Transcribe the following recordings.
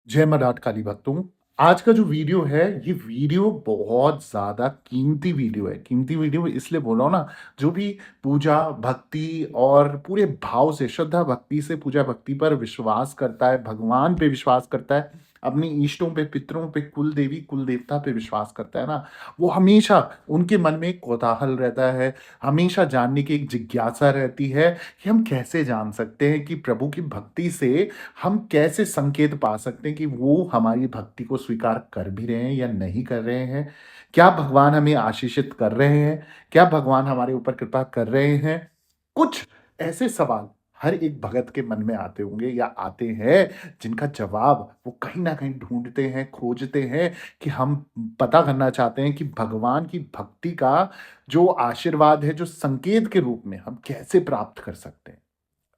जय मराठ काली भक्तों। आज का जो वीडियो है, ये वीडियो बहुत ज़्यादा कीमती वीडियो है। कीमती वीडियो इसलिए बोल रहा हूँ ना, जो भी पूजा, भक्ति और पूरे भाव से, श्रद्धा भक्ति से पूजा भक्ति पर विश्वास करता है, भगवान पे विश्वास करता है, अपने इष्टों पे, पितरों पे, कुल देवी, कुल देवता पे विश्वास करता है ना, वो हमेशा उनके मन में एक कौतूहल रहता है, हमेशा जानने की एक जिज्ञासा रहती है कि हम कैसे जान सकते हैं कि प्रभु की भक्ति से हम कैसे संकेत पा सकते हैं कि वो हमारी भक्ति को स्वीकार कर भी रहे हैं या नहीं कर रहे हैं? क्या भगवान हमें आशीषित कर रहे हैं? क्या भगवान हमारे ऊपर कृपा कर रहे हैं? कुछ ऐसे सवाल हर एक भगत के मन में आते होंगे या आते हैं, जिनका जवाब वो कहीं न कहीं ढूँढते हैं, खोजते हैं कि हम पता करना चाहते हैं कि भगवान की भक्ति का जो आशीर्वाद है, जो संकेत के रूप में हम कैसे प्राप्त कर सकते हैं?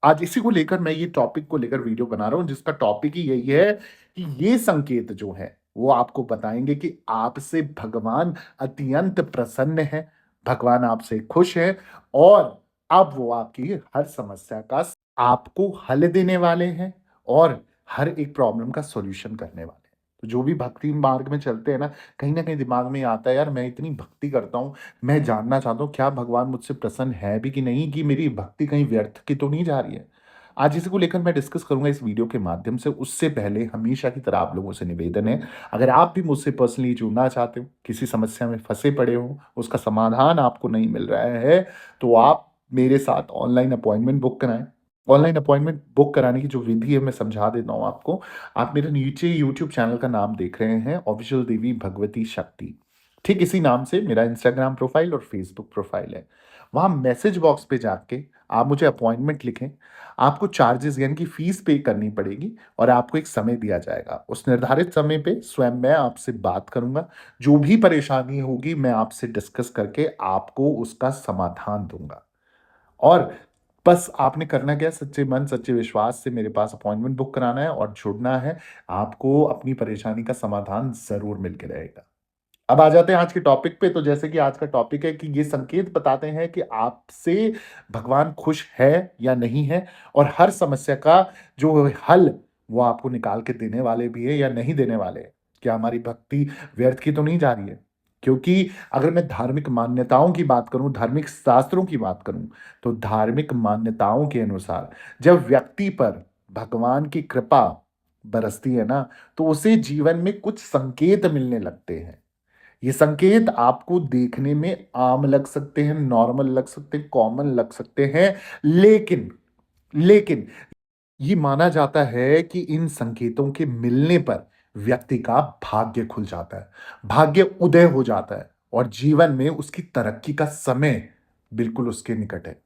आज इसी को लेकर मैं ये टॉपिक को लेकर वीडियो बना रहा हूँ, जिसका टॉपिक ही यही है कि ये संकेत जो है, वो आपको बताएँगे कि आपसे भगवान अत्यंत प्रसन्न है, भगवान आपसे खुश है और अब वो आपकी हर समस्या का आपको हल देने वाले हैं और हर एक प्रॉब्लम का सॉल्यूशन करने वाले हैं। तो जो भी भक्ति मार्ग में चलते हैं ना, कहीं न कहीं दिमाग में आता है, यार मैं इतनी भक्ति करता हूँ, मैं जानना चाहता हूँ क्या भगवान मुझसे प्रसन्न है भी कि नहीं, कि मेरी भक्ति कहीं व्यर्थ की तो नहीं जा रही है। आज इसी को लेकर मैं डिस्कस करूँगा इस वीडियो के माध्यम से। उससे पहले हमेशा की तरह आप लोगों से निवेदन है, अगर आप भी मुझसे पर्सनली जुड़ना चाहते हो, किसी समस्या में फँसे पड़े हो, उसका समाधान आपको नहीं मिल रहा है, तो आप मेरे साथ ऑनलाइन अपॉइंटमेंट बुक कराएँ। ऑनलाइन अपॉइंटमेंट बुक कराने की जो विधि है मैं समझा देता हूँ आपको। आप मेरे नीचे यूट्यूब चैनल का नाम देख रहे हैं, ऑफ़िशियल देवी भगवती शक्ति। ठीक इसी नाम से मेरा इंस्टाग्राम प्रोफ़ाइल और फ़ेसबुक प्रोफ़ाइल है। वहाँ मैसेज बॉक्स पे जाके आप मुझे अपॉइंटमेंट लिखें। आपको चार्जेज़ यानी कि फ़ीस पे करनी पड़ेगी और आपको एक समय दिया जाएगा। उस निर्धारित समय पे स्वयं मैं आपसे बात करूँगा। जो भी परेशानी होगी मैं आपसे डिस्कस करके आपको उसका समाधान दूँगा। और बस आपने करना क्या है, सच्चे मन, सच्चे विश्वास से मेरे पास अपॉइंटमेंट बुक कराना है और जुड़ना है। आपको अपनी परेशानी का समाधान ज़रूर मिल के रहेगा। अब आ जाते हैं आज के टॉपिक पे। तो जैसे कि आज का टॉपिक है कि ये संकेत बताते हैं कि आपसे भगवान खुश है या नहीं है और हर समस्या का जो हल वो आपको निकाल के देने वाले भी है या नहीं देने वाले हैं। क्या हमारी भक्ति व्यर्थ की तो नहीं जा रही है? क्योंकि अगर मैं धार्मिक मान्यताओं की बात करूँ, धार्मिक शास्त्रों की बात करूँ, तो धार्मिक मान्यताओं के अनुसार जब व्यक्ति पर भगवान की कृपा बरसती है ना, तो उसे जीवन में कुछ संकेत मिलने लगते हैं। ये संकेत आपको देखने में आम लग सकते हैं, नॉर्मल लग सकते हैं, कॉमन लग सकते हैं, लेकिन लेकिन ये माना जाता है कि इन संकेतों के मिलने पर व्यक्ति का भाग्य खुल जाता है, भाग्य उदय हो जाता है और जीवन में उसकी तरक्की का समय बिल्कुल उसके निकट है।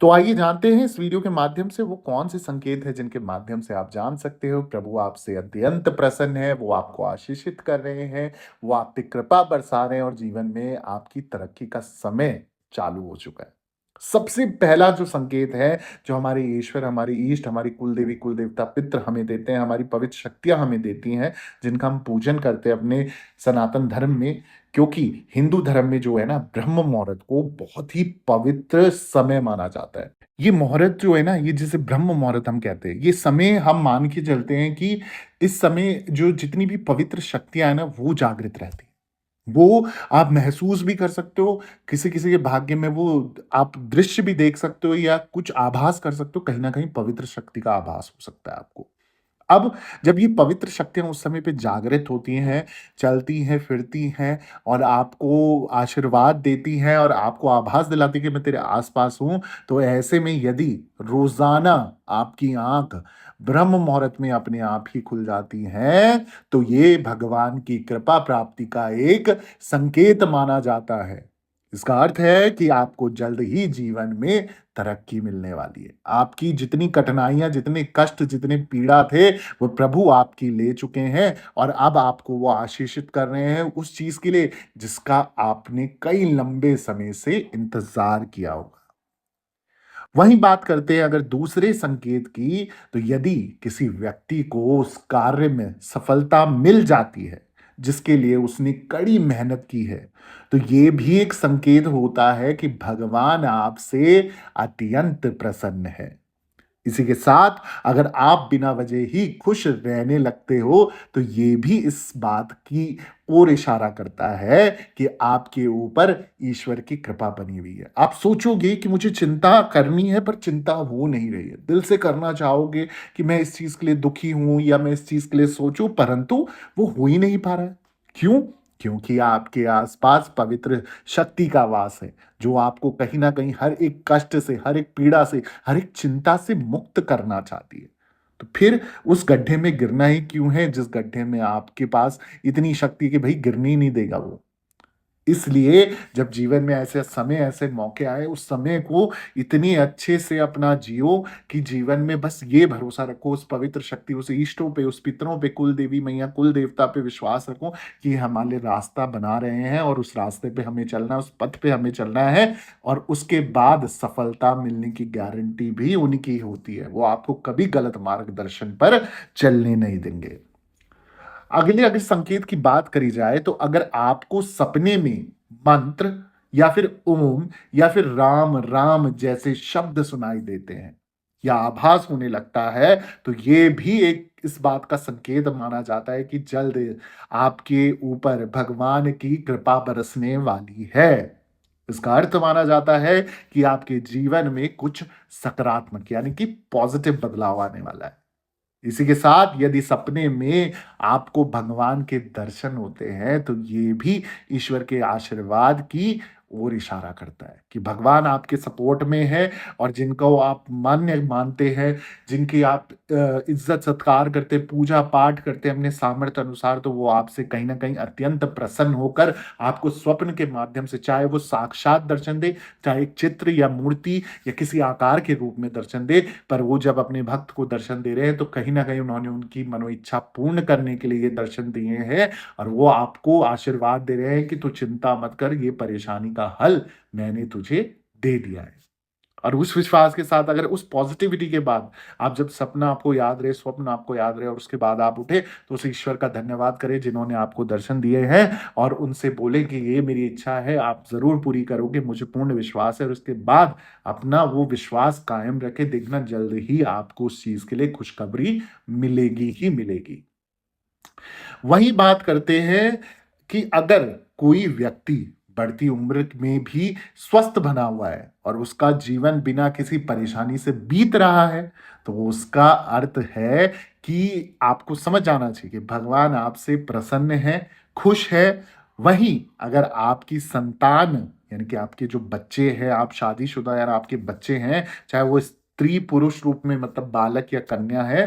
तो आइए जानते हैं इस वीडियो के माध्यम से वो कौन से संकेत हैं जिनके माध्यम से आप जान सकते हो प्रभु आपसे अत्यंत प्रसन्न है, वो आपको आशीषित कर रहे हैं, वो आप पे कृपा बरसा रहे हैं और जीवन में आपकी तरक्की का समय चालू हो चुका है। सबसे पहला जो संकेत है, जो हमारे ईश्वर, हमारे इष्ट, हमारी कुल देवी, कुल देवता, पितृ हमें देते हैं, हमारी पवित्र शक्तियाँ हमें देती हैं, जिनका हम पूजन करते हैं अपने सनातन धर्म में। क्योंकि हिंदू धर्म में जो है ना, ब्रह्म मुहूर्त को बहुत ही पवित्र समय माना जाता है। ये मुहूर्त जो है ना, ये जिसे ब्रह्म मुहूर्त हम कहते हैं, ये समय हम मान के चलते हैं कि इस समय जो जितनी भी पवित्र शक्तियाँ हैं ना, वो जागृत रहती हैं। वो आप महसूस भी कर सकते हो, किसी-किसी के भाग्य में वो आप दृश्य भी देख सकते हो या कुछ आभास कर सकते हो, कहीं न कहीं पवित्र शक्ति का आभास हो सकता है आपको। अब जब ये पवित्र शक्तियाँ उस समय पे जागृत होती हैं, चलती हैं, फिरती हैं और आपको आशीर्वाद देती हैं और आपको आभास दिलाती हैं कि मैं तेरे आस-पास हूँ, तो ऐसे में यदि रोज़ाना आपकी आँख ब्रह्म मुहूर्त में अपने आप ही खुल जाती हैं, तो ये भगवान की कृपा प्राप्ति का एक संकेत माना जाता है। इसका अर्थ है कि आपको जल्द ही जीवन में तरक्की मिलने वाली है। आपकी जितनी कठिनाइयाँ, जितने कष्ट, जितने पीड़ा थे, वो प्रभु आपकी ले चुके हैं और अब आपको वो आशीषित कर रहे हैं उस चीज़ के लिए, जिसका आपने कई लंबे समय से इंतज़ार किया होगा। वहीं बात करते हैं अगर दूसरे संकेत की, तो यदि किसी व्यक्ति को उस कार्य में सफलता मिल जाती है, जिसके लिए उसने कड़ी मेहनत की है, तो ये भी एक संकेत होता है कि भगवान आपसे अत्यंत प्रसन्न है। इसी के साथ अगर आप बिना वजह ही खुश रहने लगते हो, तो ये भी इस बात की ओर इशारा करता है कि आपके ऊपर ईश्वर की कृपा बनी हुई है। आप सोचोगे कि मुझे चिंता करनी है, पर चिंता हो नहीं रही है। दिल से करना चाहोगे कि मैं इस चीज़ के लिए दुखी हूँ या मैं इस चीज़ के लिए सोचूँ, परंतु वो हो ही नहीं पा रहा है। क्यों? क्योंकि आपके आस-पास पवित्र शक्ति का वास है, जो आपको कहीं न कहीं हर एक कष्ट से, हर एक पीड़ा से, हर एक चिंता से मुक्त करना चाहती है। तो फिर उस गड्ढे में गिरना ही क्यों है, जिस गड्ढे में आपके पास इतनी शक्ति है कि भई गिरने ही नहीं देगा वो। इसलिए जब जीवन में ऐसे समय, ऐसे मौके आए, उस समय को इतने अच्छे से अपना जियो कि जीवन में बस ये भरोसा रखो उस पवित्र शक्ति, उस इष्टों पे, उस पितरों पे, कुल देवी मैया, कुल देवता पे विश्वास रखो कि ये हमारे रास्ता बना रहे हैं और उस रास्ते पे हमें चलना है, उस पथ पे हमें चलना है और उसके बाद सफलता मिलने की गारंटी भी उनकी होती है। वो आपको कभी गलत मार्गदर्शन पर चलने नहीं देंगे। अगले अगर संकेत की बात करी जाए तो अगर आपको सपने में मंत्र या फिर ओम या फिर राम राम जैसे शब्द सुनाई देते हैं या आभास होने लगता है, तो ये भी एक इस बात का संकेत माना जाता है कि जल्द आपके ऊपर भगवान की कृपा बरसने वाली है। इसका अर्थ माना जाता है कि आपके जीवन में कुछ सकारात्मक यानी कि पॉजिटिव बदलाव आने वाला है। इसी के साथ यदि सपने में आपको भगवान के दर्शन होते हैं, तो ये भी ईश्वर के आशीर्वाद की ओर इशारा करता है कि भगवान आपके सपोर्ट में है और जिनको आप मान्य मानते हैं, जिनकी आप इज़्ज़त-सत्कार करते, पूजा-पाठ करते हैं अपने सामर्थ्य अनुसार, तो वो आपसे कहीं न कहीं अत्यंत प्रसन्न होकर आपको स्वप्न के माध्यम से, चाहे वो साक्षात दर्शन दे, चाहे एक चित्र या मूर्ति या किसी आकार के रूप में दर्शन दे, पर वो जब अपने भक्त को दर्शन दे रहे हैं तो कहीं न कहीं उन्होंने उनकी मनोइच्छा पूर्ण करने के लिए ये दर्शन दिए हैं और वो आपको आशीर्वाद दे रहे हैं कि तू चिंता मत कर, ये परेशानी का हल मैंने तुझे दे दिया है। और उस विश्वास के साथ अगर उस पॉजिटिविटी के बाद आप जब सपना आपको याद रहे, स्वप्न आपको याद रहे और उसके बाद आप उठे, तो उस ईश्वर का धन्यवाद करें जिन्होंने आपको दर्शन दिए हैं और उनसे बोलें कि ये मेरी इच्छा है, आप ज़रूर पूरी करोगे, मुझे पूर्ण विश्वास है और उसके बाद अपना वो विश्वास कायम रखें, देखना जल्द ही आपको उस चीज़ के लिए खुशखबरी मिलेगी ही मिलेगी। वहीं बात करते हैं कि अगर कोई व्यक्ति बढ़ती उम्र में भी स्वस्थ बना हुआ है और उसका जीवन बिना किसी परेशानी से बीत रहा है, तो उसका अर्थ है कि आपको समझ जाना चाहिए कि भगवान आपसे प्रसन्न है, खुश है। वहीं अगर आपकी संतान यानी कि आपके जो बच्चे हैं, आप शादीशुदा या आपके बच्चे हैं, चाहे वो स्त्री पुरुष रूप में मतलब बालक या कन्या है,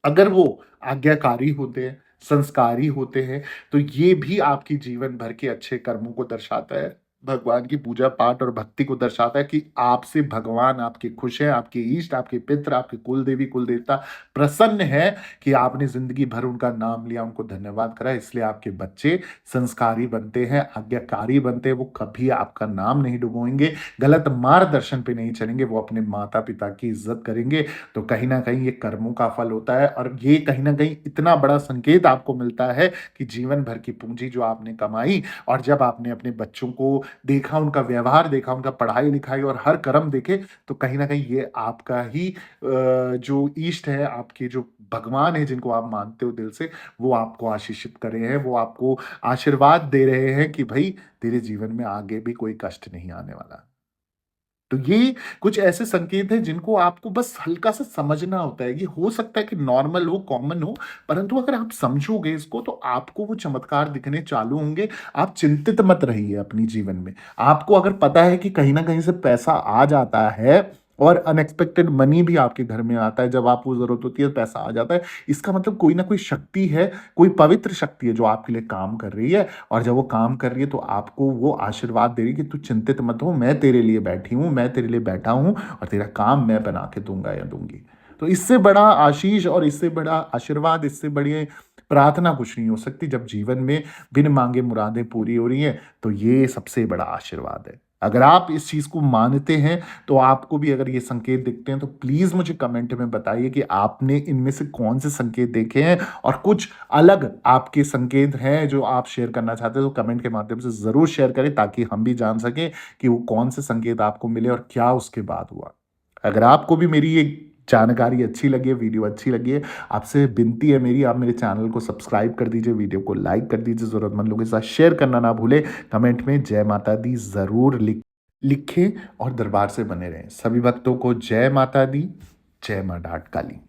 अगर वो आज्ञाकारी होते हैं, संस्कारी होते हैं, तो ये भी आपकी जीवन भर के अच्छे कर्मों को दर्शाता है। भगवान की पूजा-पाठ और भक्ति को दर्शाता है कि आपसे भगवान आपके खुश हैं, आपके इष्ट, आपके पितृ, आपके कुल-देवी, कुल-देवता प्रसन्न हैं कि आपने ज़िंदगी भर उनका नाम लिया, उनको धन्यवाद करा, इसलिए आपके बच्चे संस्कारी बनते हैं, आज्ञाकारी बनते हैं, वो कभी आपका नाम नहीं डुबोएँगे, गलत मार्गदर्शन पे नहीं चलेंगे, वो अपने माता-पिता की इज़्ज़त करेंगे। तो कहीं न कहीं ये कर्मों का फल होता है और ये कहीं न कहीं इतना बड़ा संकेत आपको मिलता है कि जीवन भर की पूँजी जो आपने कमाई और जब आपने अपने बच्चों को देखा, उनका व्यवहार देखा, उनका पढ़ाई-लिखाई और हर कर्म देखे, तो कहीं न कहीं ये आपका ही जो इष्ट है, आपके जो भगवान हैं जिनको आप मानते हो दिल से, वो आपको आशीषित कर रहे हैं, वो आपको आशीर्वाद दे रहे हैं कि भई तेरे जीवन में आगे भी कोई कष्ट नहीं आने वाला। तो ये कुछ ऐसे संकेत हैं जिनको आपको बस हल्का-सा समझना होता है। ये हो सकता है कि नॉर्मल हो, कॉमन हो, परंतु अगर आप समझोगे इसको तो आपको वो चमत्कार दिखने चालू होंगे। आप चिंतित मत रहिए अपनी जीवन में। आपको अगर पता है कि कहीं न कहीं से पैसा आ जाता है और अनएक्सपेक्टेड मनी भी आपके घर में आता है, जब आपको ज़रूरत होती है पैसा आ जाता है। इसका मतलब कोई न कोई शक्ति है, कोई पवित्र शक्ति है जो आपके लिए काम कर रही है और जब वो काम कर रही है तो आपको वो आशीर्वाद दे रही है कि तू चिंतित मत हो, मैं तेरे लिए बैठी हूँ, मैं तेरे लिए बैठा हूँ और तेरा काम मैं बना के दूँगा या दूँगी। तो इससे बड़ा आशीष और इससे बड़ा आशीर्वाद, इससे बड़ी प्रार्थना कुछ नहीं हो सकती जब जीवन में बिन माँगे मुरादें पूरी हो रही हैं, तो ये सबसे बड़ा आशीर्वाद है। अगर आप इस चीज़ को मानते हैं, तो आपको भी अगर ये संकेत दिखते हैं, तो प्लीज़ मुझे कमेंट में बताइए कि आपने इनमें से कौन से संकेत देखे हैं और कुछ अलग आपके संकेत हैं जो आप शेयर करना चाहते हैं, तो कमेंट के माध्यम से ज़रूर शेयर करें ताकि हम भी जान सकें कि वो कौन से संकेत आपको मिले और क्या उसके बाद हुआ। अगर आपको भी मेरी ये जानकारी अच्छी लगी है, वीडियो अच्छी लगी है, आपसे विनती है मेरी, आप मेरे चैनल को सब्सक्राइब कर दीजिए, वीडियो को लाइक कर दीजिए, ज़रूरतमंद लोगों के साथ शेयर करना ना भूलें, कमेंट में जय माता दी ज़रूर लिखें और दरबार से बने रहें। सभी भक्तों को जय माता दी, जय माँ डाट काली।